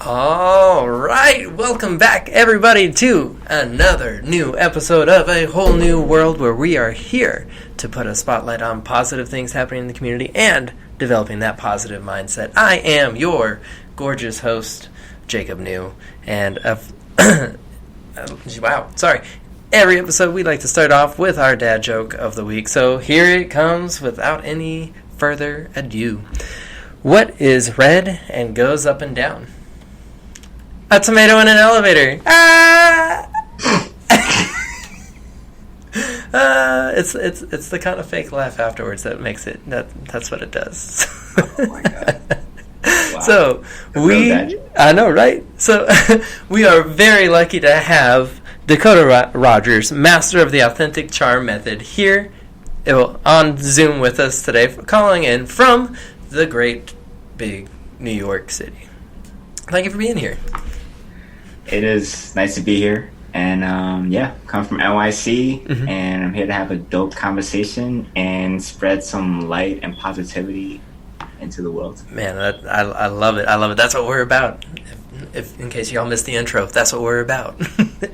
All right, welcome back everybody to another new episode of A Whole New World, where we are here to put a spotlight on positive things happening in the community and developing that positive mindset. I am your gorgeous host, Jacob New, and every episode we like to start off with our dad joke of the week, so here it comes without any further ado. What is red and goes up and down? A tomato in an elevator. Ah! It's the kind of fake laugh afterwards that makes it. That's what it does. Oh my god! Wow. So I know, right? So we are very lucky to have Dakotah Rogers, master of the authentic charm method, here on Zoom with us today, calling in from the great big New York City. Thank you for being here. It is nice to be here, and come from NYC, and I'm here to have a dope conversation and spread some light and positivity into the world. Man, I love it. I love it. That's what we're about. If in case y'all missed the intro, that's what we're about.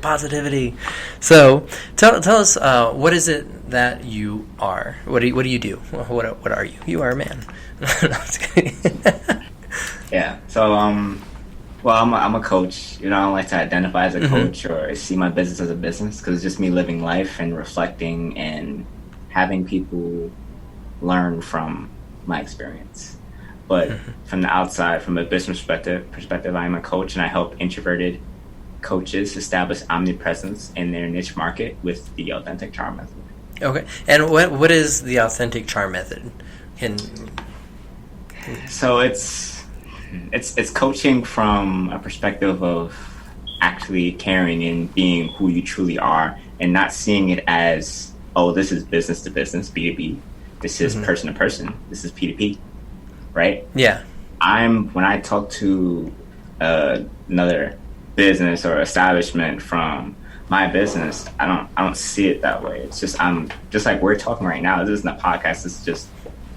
Positivity. So tell us, what is it that you are? What do you do? What are you? You are a man. No, I'm just kidding. Yeah. So well, I'm a coach. You know, I don't like to identify as a coach or see my business as a business, because it's just me living life and reflecting and having people learn from my experience. But from the outside, from a business perspective, I'm a coach, and I help introverted coaches establish omnipresence in their niche market with the authentic charm method. Okay. And what is the authentic charm method? So it's coaching from a perspective of actually caring and being who you truly are, and not seeing it as, oh, this is business to business, B2B. This is person to person. This is P2P, right? Yeah. When I talk to another business or establishment from my business, I don't see it that way. It's just, I'm just like we're talking right now. This isn't a podcast. This is just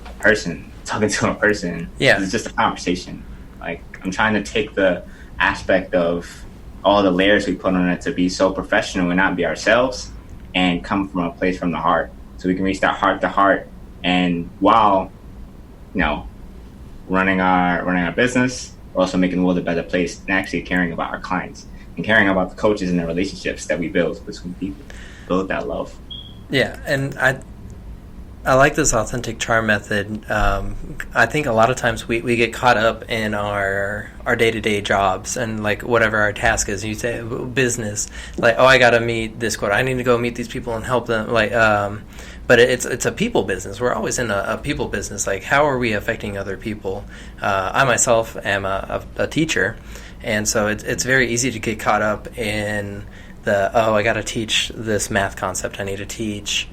a person talking to a person. Yeah. It's just a conversation. Like, I'm trying to take the aspect of all the layers we put on it to be so professional and not be ourselves, and come from a place from the heart, so we can reach that heart to heart. And while, running our business, we're also making the world a better place, and actually caring about our clients and caring about the coaches and the relationships that we build between people, build that love. Yeah, and I like this authentic charm method. I think a lot of times we get caught up in our day-to-day jobs and like whatever our task is. You say business, like, oh, I got to meet this quota. I need to go meet these people and help them. Like, but it's a people business. We're always in a people business. Like, how are we affecting other people? I myself am a teacher, and so it's very easy to get caught up in I got to teach this math concept. I need to teach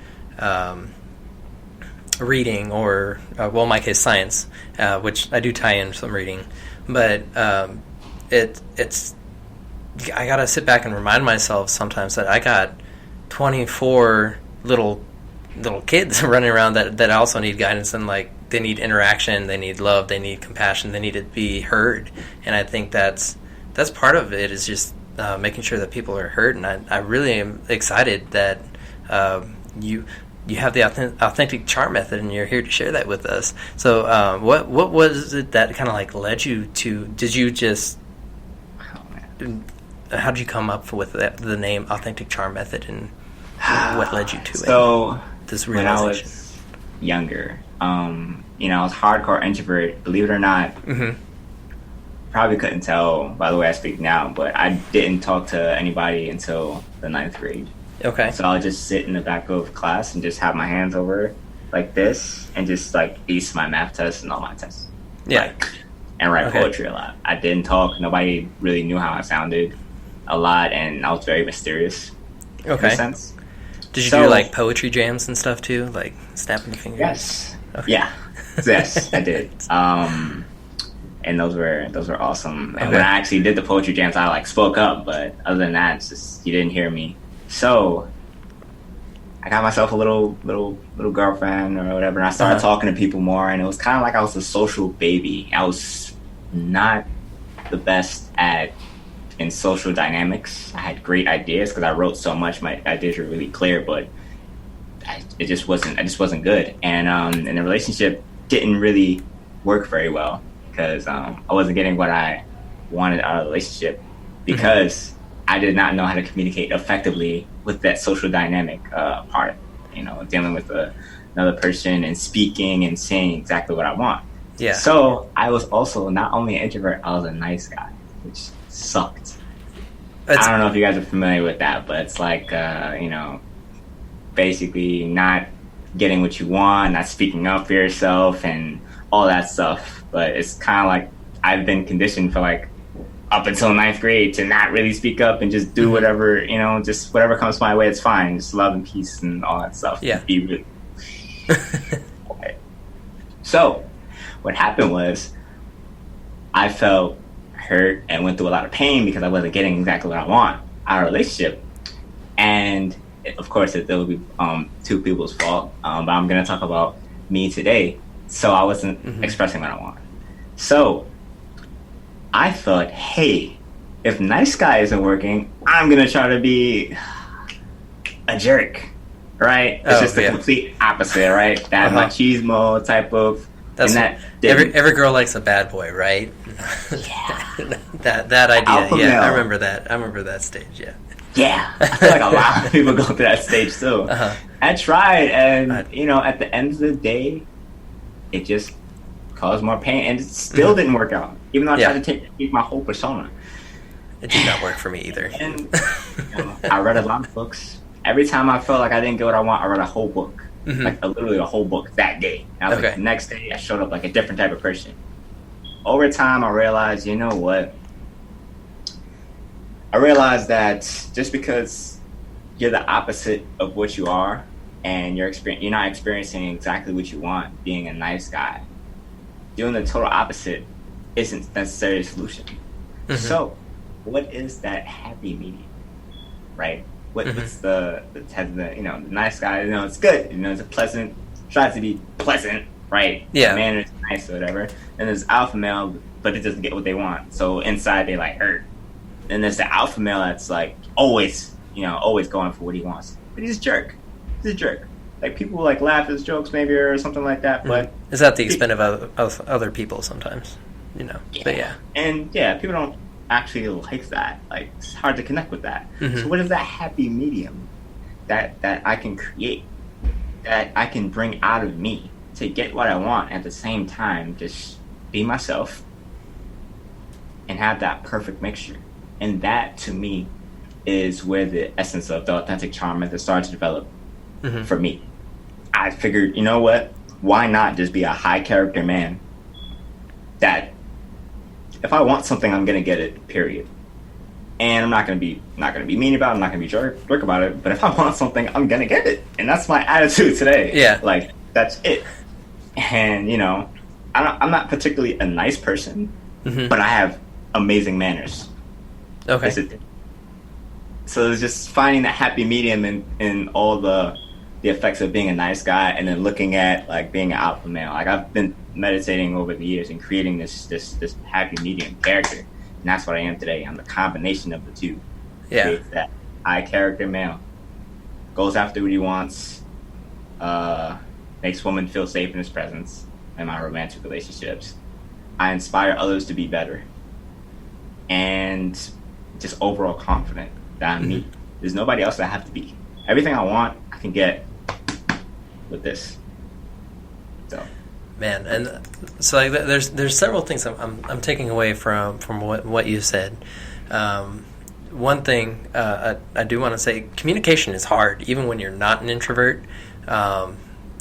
reading, or in my case science, which I do tie in some reading, but it's I gotta sit back and remind myself sometimes that I got 24 little kids running around that also need guidance, and like they need interaction, they need love, they need compassion, they need to be heard. And I think that's part of it, is just making sure that people are heard. And I really am excited that you have the authentic charm method, and you're here to share that with us. So what was it that kind of like led you to, did you just, how did you come up with the name authentic charm method, and what led you to this realization? When I was younger, I was hardcore introvert, believe it or not. Probably couldn't tell by the way I speak now, but I didn't talk to anybody until the 9th grade. Okay. So I'll just sit in the back of class and just have my hands over like this and just like ace my math tests and all my tests. Yeah. And write poetry a lot. I didn't talk. Nobody really knew how I sounded a lot, and I was very mysterious. Okay. In a sense. Did you do like poetry jams and stuff too? Like snapping the fingers? Yes. Okay. Yeah. Yes, I did. And those were awesome. And when I actually did the poetry jams, I like spoke up, but other than that, it's just, you didn't hear me. So I got myself a little girlfriend or whatever, and I started talking to people more, and it was kind of like I was a social baby. I was not the best at in social dynamics. I had great ideas because I wrote so much. My ideas were really clear, but I just wasn't good. And the relationship didn't really work very well because I wasn't getting what I wanted out of the relationship because I did not know how to communicate effectively with that social dynamic part. You know, dealing with another person and speaking and saying exactly what I want. Yeah. So I was also not only an introvert, I was a nice guy, which sucked. I don't know if you guys are familiar with that, but it's like, you know, basically not getting what you want, not speaking up for yourself and all that stuff. But it's kind of like I've been conditioned for like up until ninth grade to not really speak up and just do whatever, you know, just whatever comes my way, it's fine. Just love and peace and all that stuff. Yeah. Be really. Okay. So what happened was I felt hurt and went through a lot of pain because I wasn't getting exactly what I want out of a relationship. And of course, it will be two people's fault. But I'm going to talk about me today. So I wasn't expressing what I want. So I thought, hey, if nice guy isn't working, I'm going to try to be a jerk, right? It's just the complete opposite, right? That machismo type of... Every girl likes a bad boy, right? Yeah. that idea, Alpha yeah. male. I remember that stage, yeah. Yeah, I feel like a lot of people go through that stage too. I tried, and you know, at the end of the day, it just caused more pain, and it still didn't work out. Even though I tried to take my whole persona, it did not work for me either. And you know, I read a lot of books. Every time I felt like I didn't get what I want, I read a whole book, like literally a whole book that day. And I was like, the next day, I showed up like a different type of person. Over time, I realized, you know what? I realized that just because you're the opposite of what you are and you're not experiencing exactly what you want, being a nice guy, doing the total opposite isn't necessarily a solution. So what is that happy medium, right? What's the you know, the nice guy, you know, it's good, you know, it's a pleasant, tries to be pleasant, right? Yeah. Manner's nice or whatever. And there's alpha male, but it doesn't get what they want. So inside they like hurt. Then there's the alpha male that's like always going for what he wants. But he's a jerk. He's a jerk. Like people like laugh at his jokes maybe or something like that. But it's at the expense of other people sometimes, you know. Yeah. But yeah. And yeah, people don't actually like that. Like it's hard to connect with that. So what is that happy medium that I can create, that I can bring out of me to get what I want at the same time, just be myself and have that perfect mixture? And that, to me, is where the essence of the authentic charm method started to develop for me. I figured, you know what? Why not just be a high character man that if I want something, I'm going to get it, period. And I'm not going to be mean about it. I'm not going to be jerk about it. But if I want something, I'm going to get it. And that's my attitude today. Yeah. Like, that's it. And, you know, I'm not particularly a nice person, but I have amazing manners. Okay. So it's just finding that happy medium in all the effects of being a nice guy, and then looking at like being an alpha male. Like I've been meditating over the years and creating this happy medium character, and that's what I am today. I'm the combination of the two. Yeah. It's that high character male, goes after what he wants, makes women feel safe in his presence in my romantic relationships. I inspire others to be better, and just overall confident that I'm me. There's nobody else that I have to be. Everything I want, I can get with this. So, man, and so like, there's several things I'm taking away from what you said. One thing I do want to say, communication is hard, even when you're not an introvert.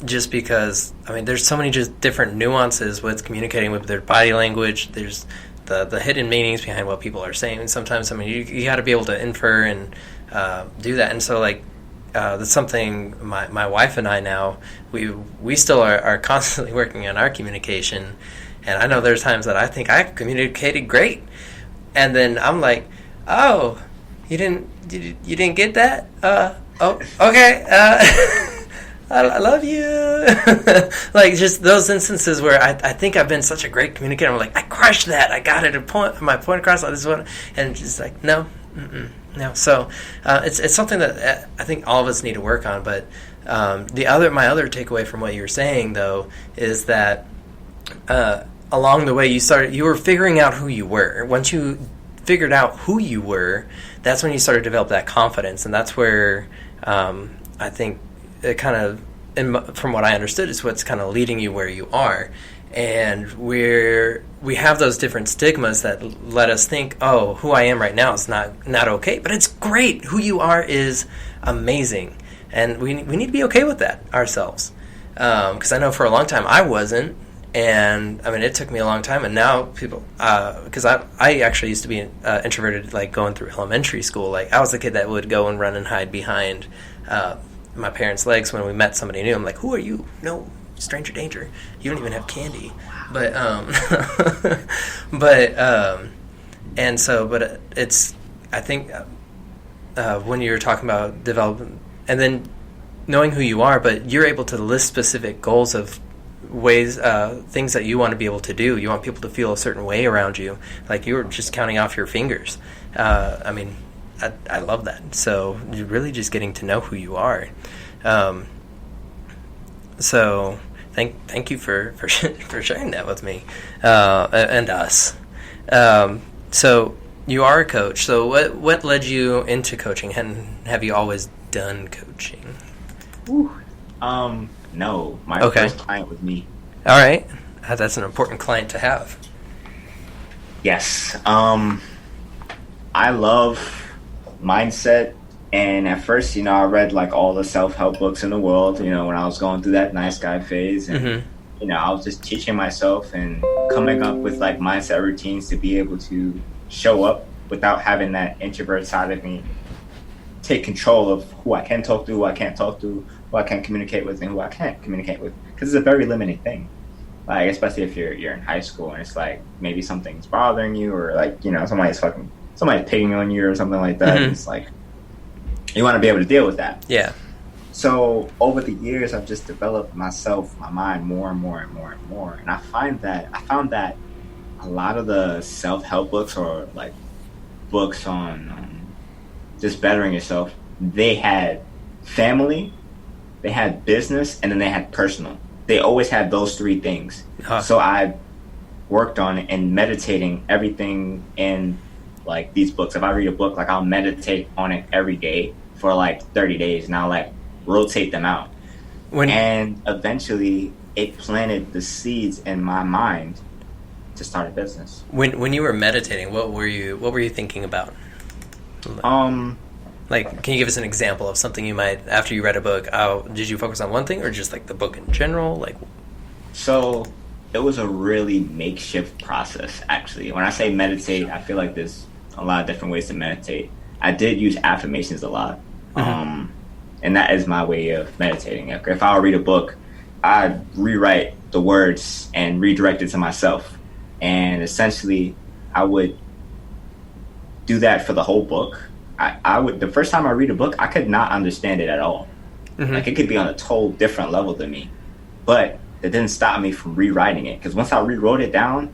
Just because, I mean, there's so many just different nuances with communicating with their body language. There's the hidden meanings behind what people are saying. And sometimes, I mean, you got to be able to infer and do that. And so, like, that's something my wife and I now, we still are constantly working on our communication. And I know there's times that I think I communicated great. And then I'm like, oh, You didn't get that? Oh, okay. I love you. Like, just those instances where I think I've been such a great communicator. I'm like, I crushed that. I got it. My point across. This one, and just like, no, no. So it's something that I think all of us need to work on. But my other takeaway from what you were saying, though, is that along the way you were figuring out who you were. Once you figured out who you were, that's when you started to develop that confidence, and that's where I think it kind of, from what I understood, is what's kind of leading you where you are. And we have those different stigmas that let us think, oh, who I am right now is not okay, but it's great. Who you are is amazing, and we need to be okay with that ourselves. Because I know for a long time I wasn't. And I mean, it took me a long time, and now people, because I actually used to be introverted, like going through elementary school. Like I was the kid that would go and run and hide behind my parents' legs when we met somebody new. I'm like, who are you? No, stranger danger. You don't even have candy. But but it's, I think when you're talking about development and then knowing who you are, but you're able to list specific goals of ways, things that you want to be able to do. You want people to feel a certain way around you. Like you were just counting off your fingers. I mean, I love that. So you're really just getting to know who you are. So thank you for sharing that with me and us. So you are a coach. So what led you into coaching? And have you always done coaching? No, my first client was me. All right. That's an important client to have. Yes. I love mindset. And at first, I read like all the self-help books in the world, when I was going through that nice guy phase. And, I was just teaching myself and coming up with like mindset routines to be able to show up without having that introvert side of me take control of who I can talk to, who I can't talk to, who I can communicate with, and who I can't communicate with, because it's a very limiting thing. Like, especially if you're in high school and it's like maybe something's bothering you, or like somebody's picking on you or something like that. And it's like you want to be able to deal with that. Yeah. So over the years, I've just developed my mind more and more and more and more, and I found that a lot of the self-help books or like books on just bettering yourself, they had family, they had business, and then they had personal. They always had those three things. So I worked on it and meditating everything in like these books. If I read a book, like I'll meditate on it every day for like 30 days, and I'll like rotate them out. And eventually it planted the seeds in my mind to start a business. When you were meditating, what were you thinking about? Like, can you give us an example of something you might, after you read a book, did you focus on one thing or just like the book in general? Like, so it was a really makeshift process, actually. When I say meditate, I feel like there's a lot of different ways to meditate. I did use affirmations a lot. And that is my way of meditating. If I would read a book, I'd rewrite the words and redirect it to myself. And essentially, I would do that for the whole book. I would, the first time I read a book, I could not understand it at all. Like it could be on a total different level than me. But it didn't stop me from rewriting it. Because once I rewrote it down,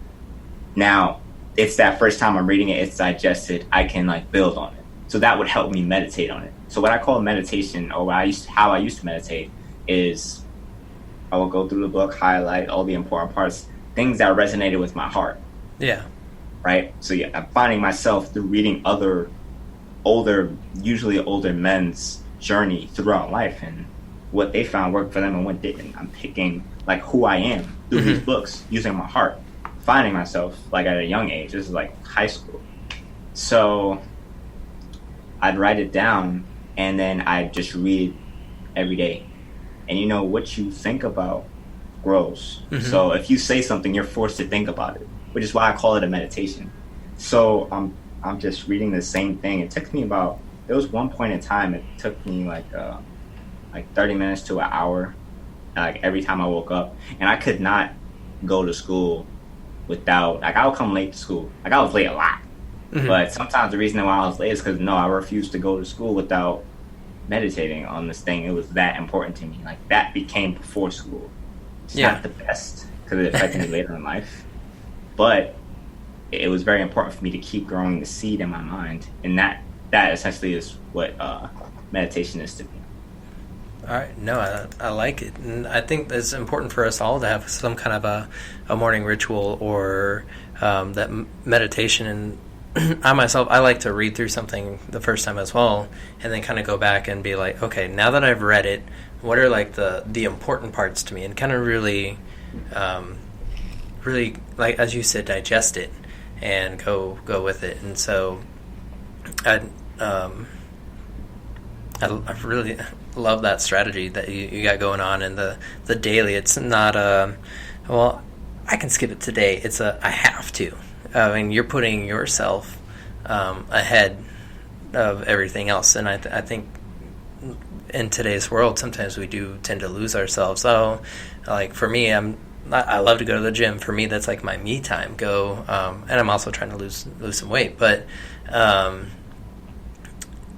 now it's that first time I'm reading it, it's digested, I can like build on it. So that would help me meditate on it. So what I call meditation, or how I used to meditate, is I will go through the book, highlight all the important parts, things that resonated with my heart. Yeah. Right? So yeah, I'm finding myself through reading usually older men's journey throughout life and what they found worked for them and what didn't. I'm picking like who I am through these books, using my heart, finding myself like at a young age. This is like high school. So I'd write it down and then I'd just read every day. And what you think about grows. So if you say something, you're forced to think about it, which is why I call it a meditation. So I'm just reading the same thing. It took me there was one point in time, it took me like 30 minutes to an hour, like every time I woke up. And I could not go to school without, like I would come late to school. Like I was late a lot. But sometimes the reason why I was late is because no, I refused to go to school without meditating on this thing. It was that important to me. Like that became before school. It's not the best because it affected me later in life, but it was very important for me to keep growing the seed in my mind, and that essentially is what meditation is to me. All right, no, I like it, and I think it's important for us all to have some kind of a morning ritual or that meditation. And I myself, I like to read through something the first time as well, and then kind of go back and be like, okay, now that I've read it, what are like the important parts to me, and kind of really, really, like as you said, digest it and go with it. And so I really love that strategy that you got going on, and the daily. It's not well, I can skip it today. It's I have to. I mean, you're putting yourself ahead of everything else, and I think in today's world, sometimes we do tend to lose ourselves. So, like for me, I love to go to the gym. For me, that's like my me time. And I'm also trying to lose some weight, but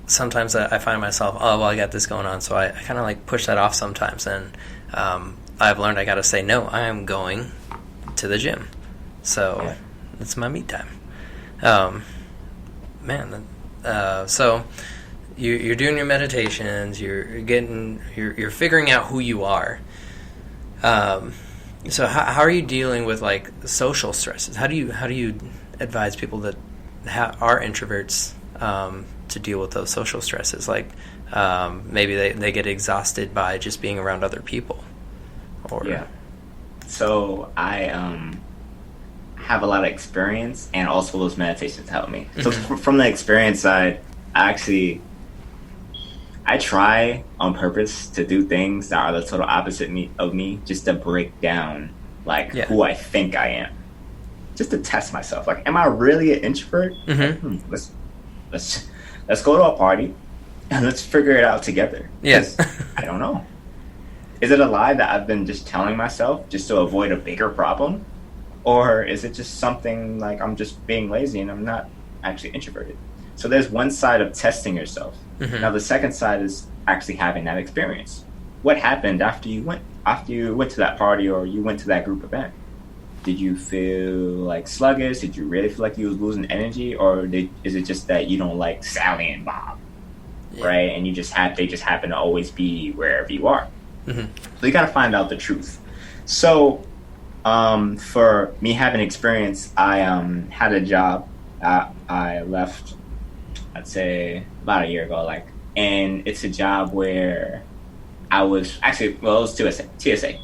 sometimes I find myself, oh, well, I got this going on, so I kind of like push that off sometimes, and I've learned I got to say, no, I am going to the gym, so it's my me time. So you're doing your meditations, you're figuring out who you are. So how are you dealing with like social stresses? How do you advise people that are introverts to deal with those social stresses? Like maybe they get exhausted by just being around other people. So I have a lot of experience, and also those meditations help me. So from the experience side, I try on purpose to do things that are the total opposite of me, just to break down like who I think I am, just to test myself. Like, am I really an introvert? Let's go to a party and let's figure it out together. Yes. I don't know. Is it a lie that I've been just telling myself just to avoid a bigger problem? Or is it just something like I'm just being lazy and I'm not actually introverted? So there's one side of testing yourself. Now the second side is actually having that experience. What happened after you went to that party or you went to that group event? Did you feel like sluggish? Did you really feel like you was losing energy? Or is it just that you don't like Sally and Bob, right? And they just happen to always be wherever you are. So you got to find out the truth. So for me having experience, I had a job. I left, I'd say about a year ago, and it's a job where I was actually, it was TSA.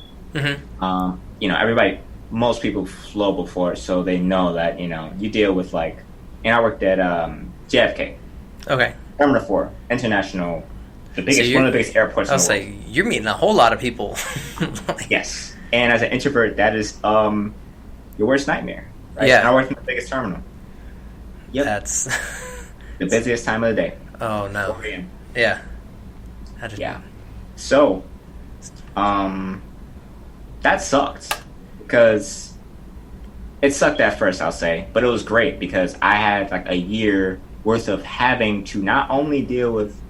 Most people flow before it, so they know that, you deal with and I worked at JFK. Okay. Terminal 4, International, one of the biggest airports in the world. I'll say, you're meeting a whole lot of people. Yes. And as an introvert, that is your worst nightmare, right? Yeah. And I worked in the biggest terminal. Yep. That's the busiest time of the day. Oh, no. 4 p.m. Yeah. So, that sucked because it sucked at first, I'll say, but it was great because I had a year worth of having to not only deal with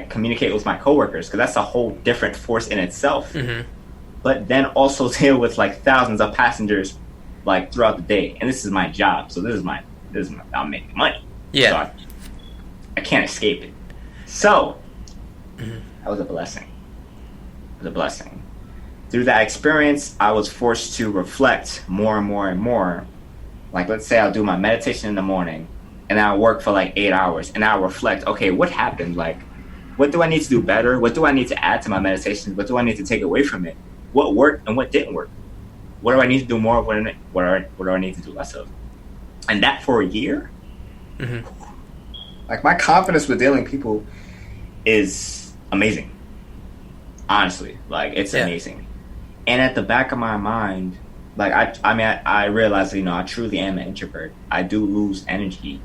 communicate with my coworkers, because that's a whole different force in itself, but then also deal with thousands of passengers throughout the day. And this is my job, so this is my I'm making money. Yeah. So I can't escape it. So that was a blessing. It was a blessing. Through that experience, I was forced to reflect more and more and more. Let's say I'll do my meditation in the morning, and I'll work for 8 hours, and I'll reflect, okay, what happened? What do I need to do better? What do I need to add to my meditation? What do I need to take away from it? What worked and what didn't work? What do I need to do more of? What do I need to do less of? And that for a year, my confidence with dealing with people is amazing. Honestly, it's amazing. And at the back of my mind, I realize, I truly am an introvert. I do lose energy,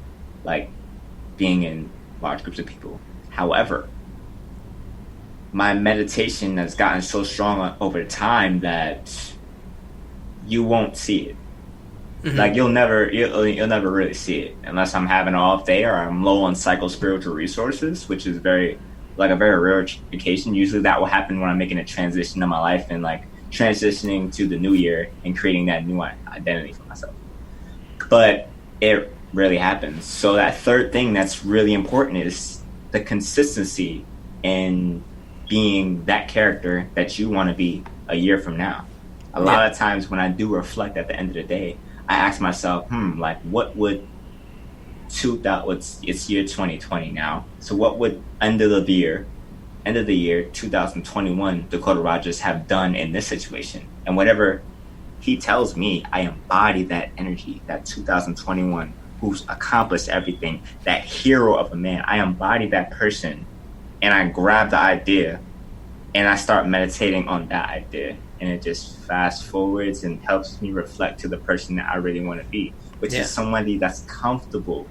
being in large groups of people. However, my meditation has gotten so strong over time that you won't see it. Like you'll never really see it unless I'm having an off day or I'm low on psycho spiritual resources, which is very like a very rare occasion. Usually that will happen when I'm making a transition in my life and like transitioning to the new year and creating that new identity for myself. But it rarely happens. So that third thing that's really important is the consistency in being that character that you want to be a year from now. A lot of times when I do reflect at the end of the day, I ask myself, like what would it's year 2020 now. So what would end of the year 2021 Dakotah Rogers have done in this situation? And whatever he tells me, I embody that energy, that 2021 who's accomplished everything, that hero of a man. I embody that person and I grab the idea and I start meditating on that idea. And it just fast forwards and helps me reflect to the person that I really want to be, which is somebody that's comfortable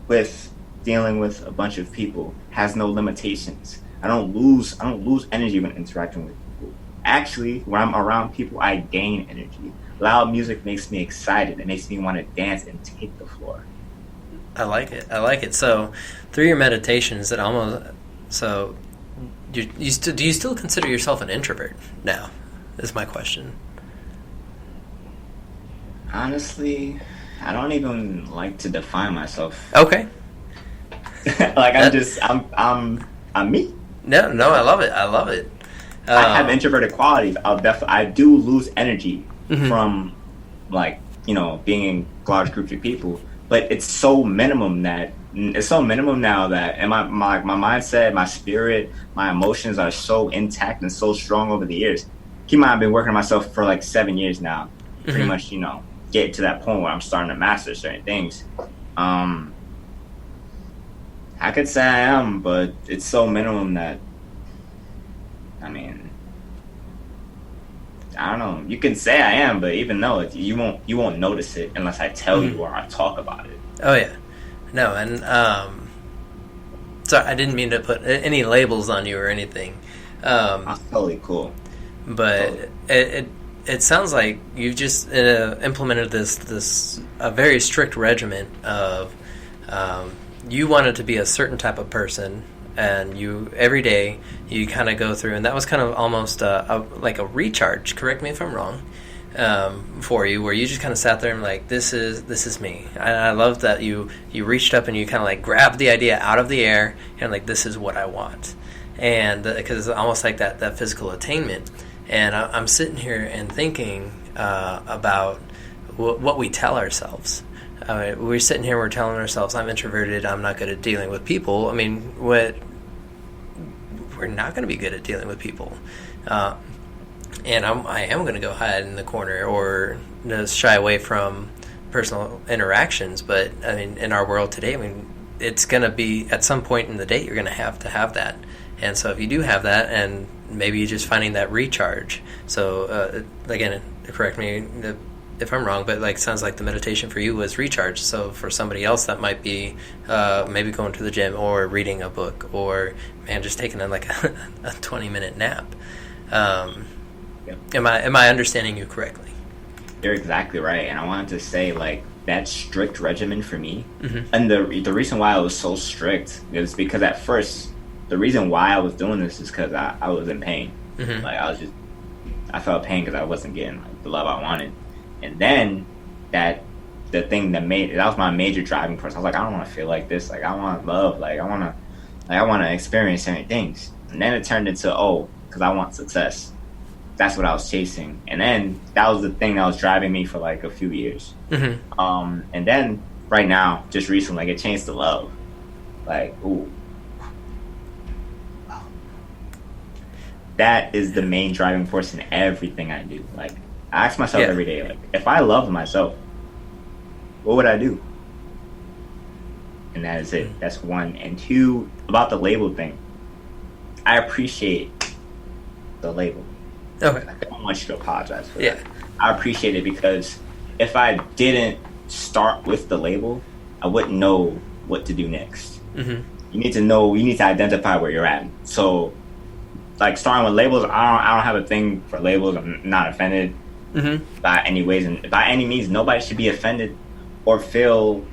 with dealing with a bunch of people, has no limitations. I don't lose energy when interacting with people. Actually, when I'm around people, I gain energy. Loud music makes me excited. It makes me want to dance and take the floor. I like it. So through your meditations, do you still consider yourself an introvert now? Is my question. Honestly, I don't even like to define myself. Okay. Like I'm me. No, I love it. I have introverted qualities. I do lose energy from like, being in large groups of people, but it's so minimum now that and my mindset, my spirit, my emotions are so intact and so strong over the years. Keep in mind, I've been working on myself for like 7 years now. Pretty much, get to that point where I'm starting to master certain things. I could say I am, but it's so minimum that, I don't know. You can say I am, but even though you won't notice it unless I tell you or I talk about it. Oh yeah, no, and sorry, I didn't mean to put any labels on you or anything. That's totally cool. But it sounds like you've just implemented this a very strict regimen of you wanted to be a certain type of person, and you every day you kind of go through, and that was kind of almost like a recharge. Correct me if I'm wrong. For you, where you just kind of sat there and like, this is me. I love that you reached up and you kind of like grabbed the idea out of the air and like, this is what I want, and because it's almost like that physical attainment. And I'm sitting here and thinking about what we tell ourselves. We're sitting here, we're telling ourselves, I'm introverted, I'm not good at dealing with people. I mean, we're not going to be good at dealing with people. And I am going to go hide in the corner or just shy away from personal interactions. But, I mean, in our world today, it's going to be, at some point in the day, you're going to have that. And so if you do have that, and maybe you're just finding that recharge. So, again, correct me if I'm wrong, but like, sounds like the meditation for you was recharge. So for somebody else, that might be maybe going to the gym or reading a book or, just taking a 20-minute nap. Am I understanding you correctly? You're exactly right. And I wanted to say, like, that strict regimen for me, and the reason why I was so strict is because at first, the reason why I was doing this is because I was in pain. Like, I felt pain because I wasn't getting like the love I wanted. And then that was my major driving force. I was like, I don't want to feel like this. Like, I want love. Like, I want to experience certain things. And then it turned into, because I want success. That's what I was chasing. And then that was the thing that was driving me for like a few years. And then right now, just recently, like, it changed to love. Like, ooh. That is the main driving force in everything I do. Like, I ask myself every day, like, if I loved myself, what would I do? And that is it. That's one. And two, about the label thing, I appreciate the label. Okay. I don't want you to apologize for that. I appreciate it because if I didn't start with the label, I wouldn't know what to do next. You need to identify where you're at. So, like, starting with labels, I don't have a thing for labels. I'm not offended. by any ways and by any means. Nobody should be offended or feel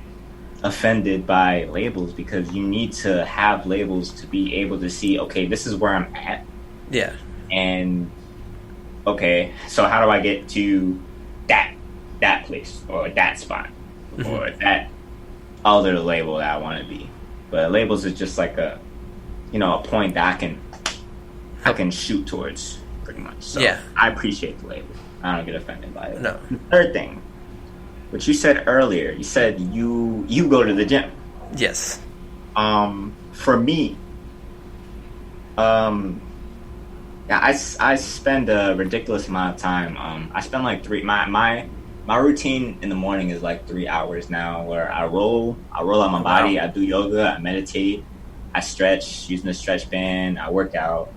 offended by labels, because you need to have labels to be able to see, okay, this is where I'm at. Yeah. And okay, so how do I get to that place or that spot or that other label that I want to be? But labels is just like a point that I can shoot towards, pretty much. So yeah. I appreciate the label. I don't get offended by it. No. The third thing, what you said earlier, you said you go to the gym. Yes. For me, I spend a ridiculous amount of time. I spend like my routine in the morning is like 3 hours now, where I roll out my body, I do yoga, I meditate, I stretch using the stretch band, I work out,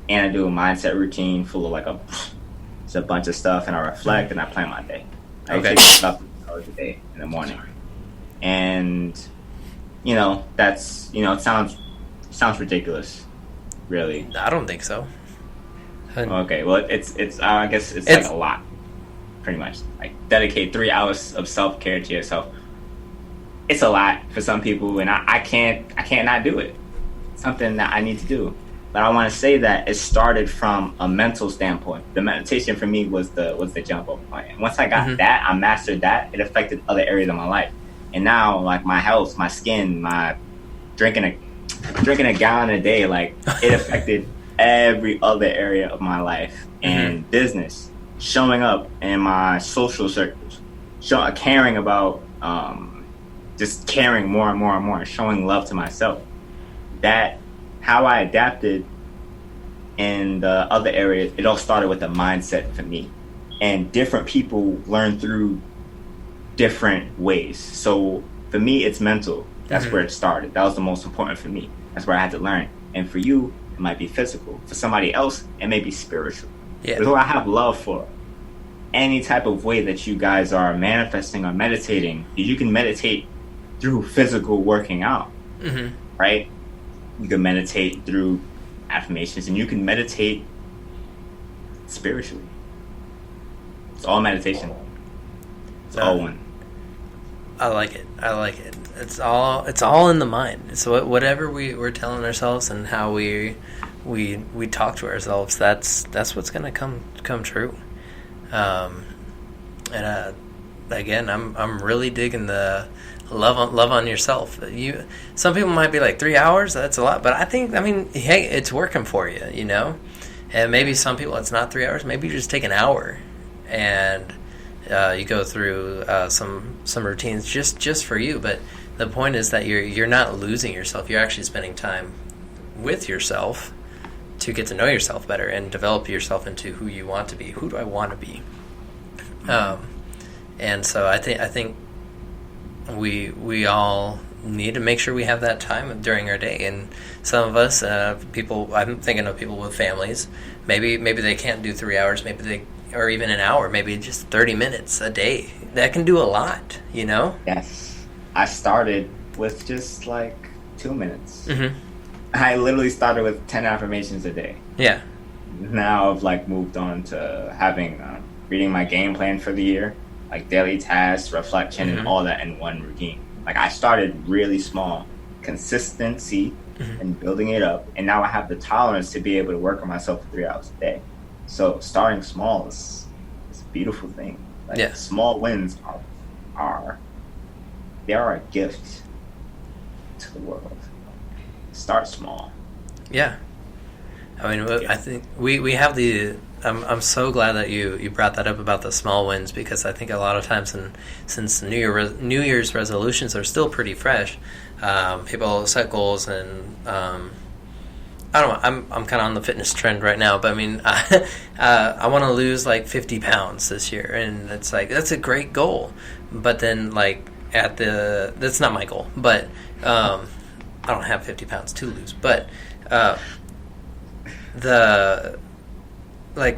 and I do a mindset routine full of like it's a bunch of stuff, and I reflect and I plan my day. I take about 3 hours a day in the morning, and that's it sounds ridiculous, really. I don't think so. Okay, well, it's I guess it's like a lot, pretty much. Like, dedicate 3 hours of self-care to yourself. It's a lot for some people, and I can't not do it. It's something that I need to do. But I want to say that it started from a mental standpoint. The meditation for me was the jump off point. And once I got that, I mastered that. It affected other areas of my life, and now like my health, my skin, my drinking a gallon a day, like it affected every other area of my life and business, showing up in my social circles, caring about just caring more and more and more, showing love to myself. That how I adapted in the other areas, it all started with a mindset for me, and different people learn through different ways. So for me, it's mental. That's where it started. That was the most important for me. That's where I had to learn. And for you, it might be physical. For somebody else, it may be spiritual. Yeah. But who I have love for any type of way that you guys are manifesting or meditating. You can meditate through physical working out, right? You can meditate through affirmations, and you can meditate spiritually. It's all meditation. It's all one. I like it. It's all in the mind. So whatever we're telling ourselves and how we talk to ourselves, that's what's gonna come true. And again, I'm really digging the love on yourself. Some people might be like 3 hours, that's a lot, but I mean, hey, it's working for you, And maybe some people it's not 3 hours. Maybe you just take an hour and you go through some routines just for you. But the point is that you're not losing yourself. You're actually spending time with yourself to get to know yourself better and develop yourself into who you want to be. Who do I want to be? And so I think we all need to make sure we have that time during our day. And some of us, I'm thinking of people with families. Maybe they can't do 3 hours. Or even an hour. Maybe just 30 minutes a day. That can do a lot. Yes. I started with just like 2 minutes. I literally started with 10 affirmations a day. Yeah. Now I've like moved on to having reading my game plan for the year, like daily tasks, reflection, and all that in one routine. Like I started really small, consistency, and building it up, and now I have the tolerance to be able to work on myself for 3 hours a day. So starting small is a beautiful thing. Like small wins are a gift to the world. Start small. Yeah. I mean, I think we have the. I'm so glad that you brought that up about the small wins, because I think a lot of times, since New Year's resolutions are still pretty fresh, people set goals, and I don't know. I'm kind of on the fitness trend right now, but I mean, I want to lose like 50 pounds this year, and it's like that's a great goal, but then like that's not my goal, but I don't have 50 pounds to lose, but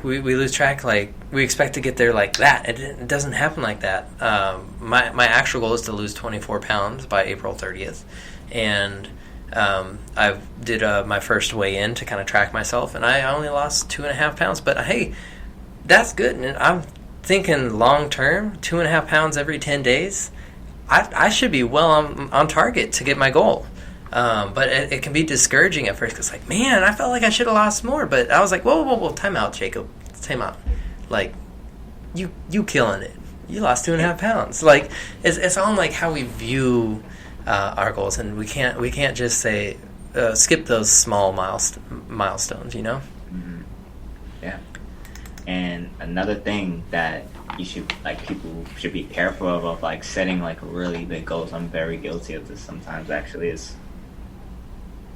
we lose track. Like we expect to get there like that. It doesn't happen like that. My actual goal is to lose 24 pounds by April 30th, and I did my first weigh in to kind of track myself, and I only lost 2.5 pounds. But hey, that's good, and I'm thinking long term, 2.5 pounds every 10 days, I should be well on target to get my goal. But it can be discouraging at first because, like, man, I felt like I should have lost more. But I was like, whoa, time out, Jacob. Time out. Like, you killing it. You lost 2.5 pounds. Like, it's on, like, how we view our goals. And we can't just say, skip those small milestones, you know? Mm-hmm. Yeah. And another thing that people should be careful of like setting like really big goals. I'm very guilty of this sometimes actually, is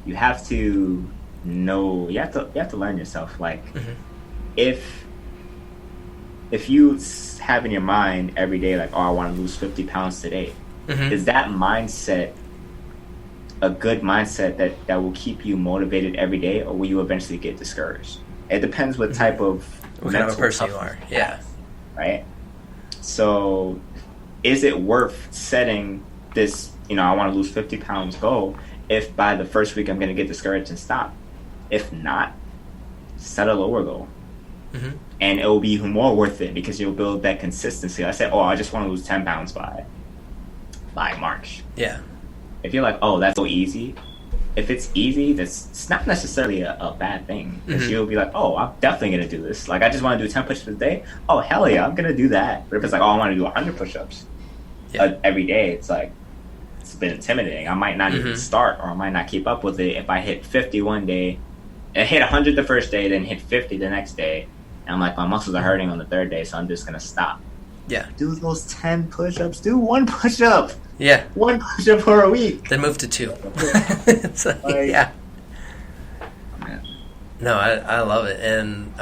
you have to know, you have to learn yourself. Like, mm-hmm. if you have in your mind every day, like, oh, I want to lose 50 pounds today, mm-hmm. is that mindset a good mindset that will keep you motivated every day, or will you eventually get discouraged? It depends what type of what kind of person you are. Yeah. Right? So is it worth setting this, I want to lose 50 pounds goal if by the first week I'm going to get discouraged and stop? If not, set a lower goal. Mm-hmm. And it will be even more worth it because you'll build that consistency. I said, I just want to lose 10 pounds by March. Yeah. If you're like, that's so easy, if it's easy, it's not necessarily a bad thing. Because mm-hmm. you'll be like, I'm definitely going to do this. Like, I just want to do 10 push-ups a day. Oh, hell yeah, I'm going to do that. But if it's like, I want to do 100 push-ups every day, it's like, it's been intimidating. I might not mm-hmm. even start, or I might not keep up with it if I hit 50 one day, and hit 100 the first day, then hit 50 the next day. And I'm like, my muscles are hurting on the third day, so I'm just going to stop. Yeah. Do those 10 push-ups. Do one push-up. Yeah. One push-up for a week. Then move to 2. So, yeah. Man. No, I love it. And,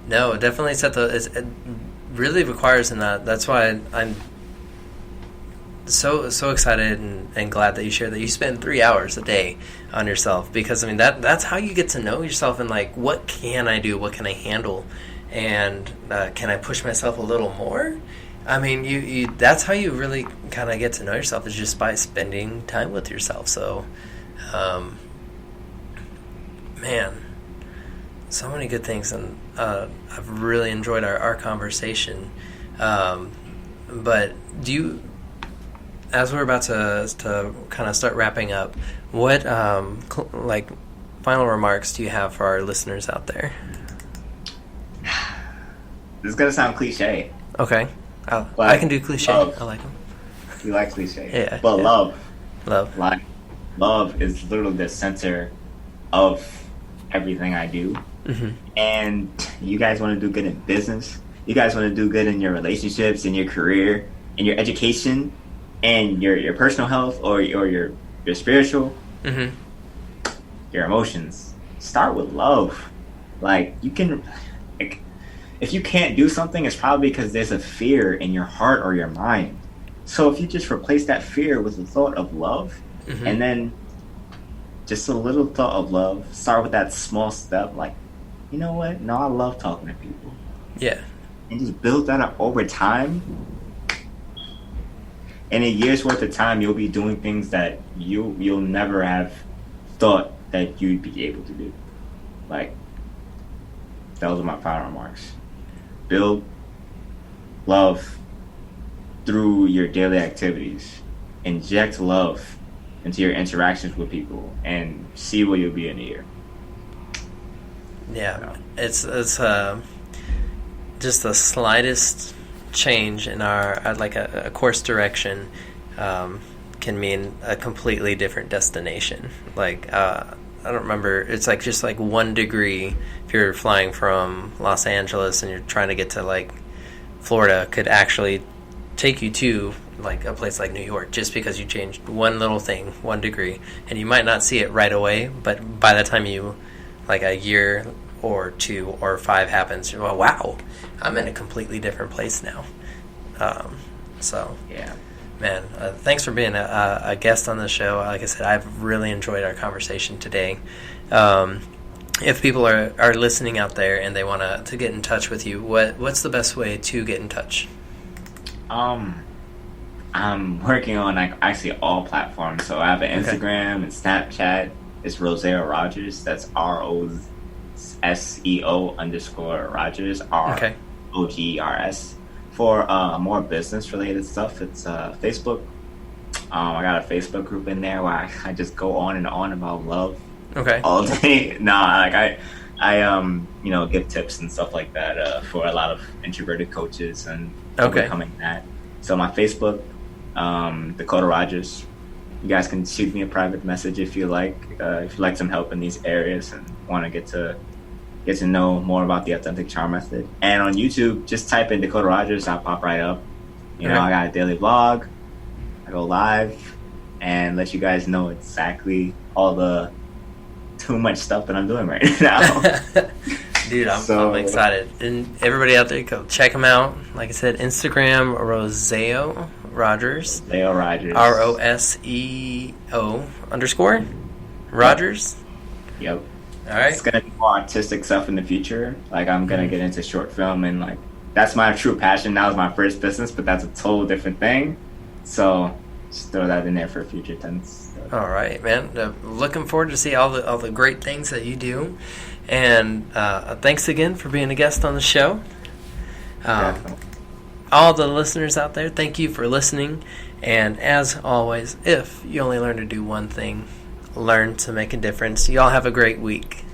no, definitely it really requires, and that's why I'm so excited and glad that you share that you spend 3 hours a day on yourself, because, I mean, that's how you get to know yourself and, like, what can I do? What can I handle? And can I push myself a little more? I mean, you that's how you really kind of get to know yourself, is just by spending time with yourself. So, man, so many good things, and I've really enjoyed our conversation. But do you, as we're about to kind of start wrapping up, what final remarks do you have for our listeners out there? This is gonna sound cliche. Okay, I can do cliche. Love. I like them. You like cliche? Yeah. But yeah. Love. Like, love is literally the center of everything I do. Mm-hmm. And you guys want to do good in business. You guys want to do good in your relationships, in your career, in your education, and your personal health, or your spiritual, mm-hmm. your emotions. Start with love. Like, you can. If you can't do something, it's probably because there's a fear in your heart or your mind. So if you just replace that fear with the thought of love, mm-hmm. and then just a little thought of love, start with that small step, like, you know what? No, I love talking to people. Yeah. And just build that up over time. In a year's worth of time, you'll be doing things that you'll never have thought that you'd be able to do. Like, those are my final remarks. Build love through your daily activities. Inject love into your interactions with people, and see where you'll be in a year. Yeah, it's just the slightest change in our like a course direction can mean a completely different destination. Like I don't remember. It's like just like 1 degree. If you're flying from Los Angeles and you're trying to get to like Florida, could actually take you to like a place like New York, just because you changed one little thing, 1 degree, and you might not see it right away, but by the time you, like, a year or 2 or 5 happens, you're like, wow, I'm in a completely different place now. So yeah. Man, thanks for being a guest on the show. Like I said, I've really enjoyed our conversation today. If people are listening out there and they want to get in touch with you, what's the best way to get in touch? I'm working on actually all platforms. So I have an Instagram and Snapchat. It's Roseo Rogers. That's ROSEO_Rogers. Rogers. For more business related stuff, it's Facebook. I got a Facebook group in there where I just go on and on about love Okay. all day. I give tips and stuff like that for a lot of introverted coaches and becoming that. So my Facebook, Dakotah Rogers. You guys can shoot me a private message if you like some help in these areas and want to get to know more about the authentic charm method. And on YouTube, just type in Dakotah Rogers, I'll pop right up. I got a daily vlog. I go live and let you guys know exactly all the too much stuff that I'm doing right now. Dude, I'm excited. And everybody out there, go check him out. Like I said, Instagram, Roseo Rogers. Roseo Rogers. ROSEO _Rogers. Yep. All right. It's going to be more artistic stuff in the future. Like, I'm going to get into short film, and, like, that's my true passion. That was my first business, but that's a total different thing. So, just throw that in there for future tense. All right, man. Looking forward to see all the great things that you do. And thanks again for being a guest on the show. All the listeners out there, thank you for listening. And as always, if you only learn to do one thing, learn to make a difference. Y'all have a great week.